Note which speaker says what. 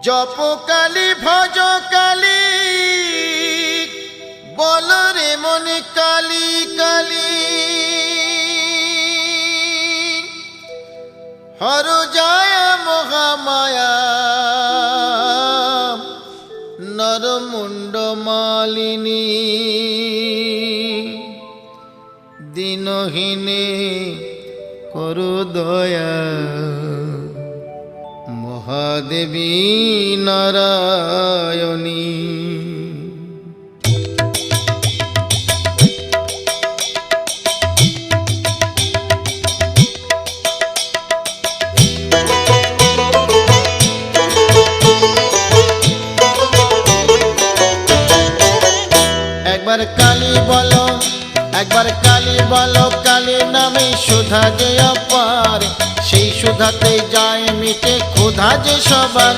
Speaker 1: জপ কালী ভজ কালী বল রে মনে কালী কালী হর যায় মহামায়া নরমুণ্ড মালিনী দিনহীনে করু দয়া মহাদেবী নারায়ণী। একবার কালী বলো, একবার কালী বলো, কালী নামে সুধা যে অপার, সেই সুধাতে যায় মিটে ক্ষুধা যে সবার।